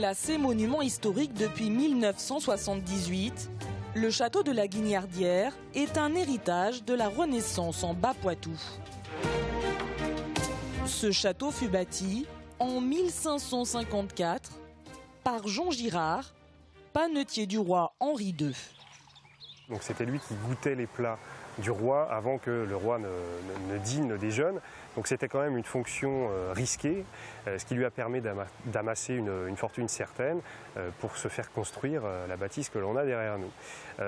Classé monument historique depuis 1978, le château de la Guignardière est un héritage de la Renaissance en Bas-Poitou. Ce château fut bâti en 1554 par Jean Girard, panetier du roi Henri II. Donc c'était lui qui goûtait les plats du roi avant que le roi ne dîne, ne déjeune. Donc c'était quand même une fonction risquée, ce qui lui a permis d'amasser une fortune certaine pour se faire construire la bâtisse que l'on a derrière nous.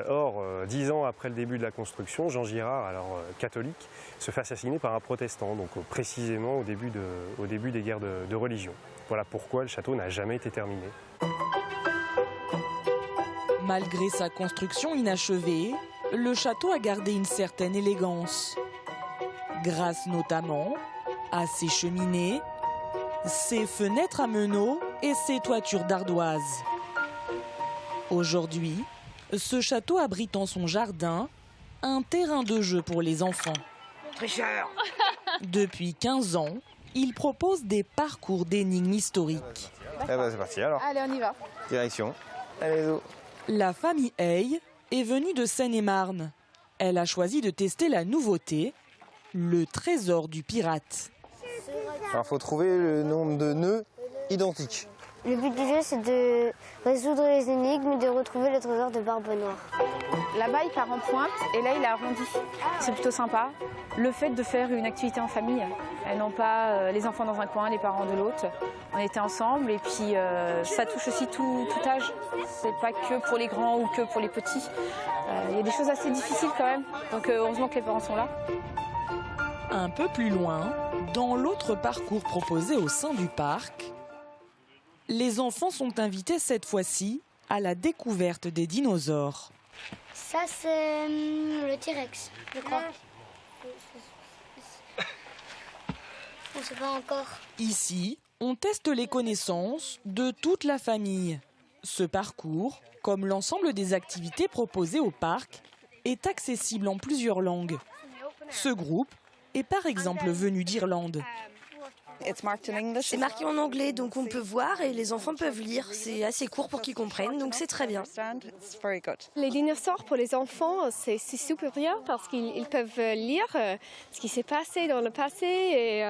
Or, 10 ans après le début de la construction, Jean Girard, alors catholique, se fait assassiner par un protestant, donc précisément au début des guerres de religion. Voilà pourquoi le château n'a jamais été terminé. Malgré sa construction inachevée, le château a gardé une certaine élégance. Grâce notamment à ses cheminées, ses fenêtres à meneaux et ses toitures d'ardoise. Aujourd'hui, ce château abrite en son jardin un terrain de jeu pour les enfants. Tricheur! Depuis 15 ans, il propose des parcours d'énigmes historiques. Eh ben c'est parti alors. Allez, on y va. Direction. Allez, go. La famille Hey est venue de Seine-et-Marne. Elle a choisi de tester la nouveauté, le trésor du pirate. Alors, il faut trouver le nombre de nœuds identiques. Le but du jeu, c'est de résoudre les énigmes et de retrouver le trésor de Barbe Noire. Là-bas, il part en pointe et là, il a arrondi. C'est plutôt sympa. Le fait de faire une activité en famille, et non pas les enfants dans un coin, les parents de l'autre. On était ensemble et puis ça touche aussi tout âge. C'est pas que pour les grands ou que pour les petits. Il y a des choses assez difficiles quand même. Donc heureusement que les parents sont là. Un peu plus loin, dans l'autre parcours proposé au sein du parc, les enfants sont invités cette fois-ci à la découverte des dinosaures. Ça, c'est le T-Rex, je crois. On ne sait pas encore. Ici, on teste les connaissances de toute la famille. Ce parcours, comme l'ensemble des activités proposées au parc, est accessible en plusieurs langues. Ce groupe est par exemple venu d'Irlande. C'est marqué en anglais, donc on peut voir et les enfants peuvent lire. C'est assez court pour qu'ils comprennent, donc c'est très bien. Les dinosaures pour les enfants, c'est supérieur parce qu'ils peuvent lire ce qui s'est passé dans le passé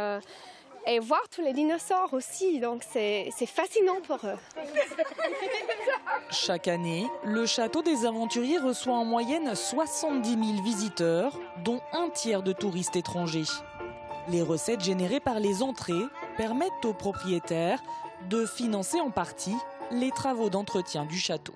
et voir tous les dinosaures aussi. Donc c'est fascinant pour eux. Chaque année, le château des Aventuriers reçoit en moyenne 70 000 visiteurs, dont un tiers de touristes étrangers. Les recettes générées par les entrées permettent aux propriétaires de financer en partie les travaux d'entretien du château.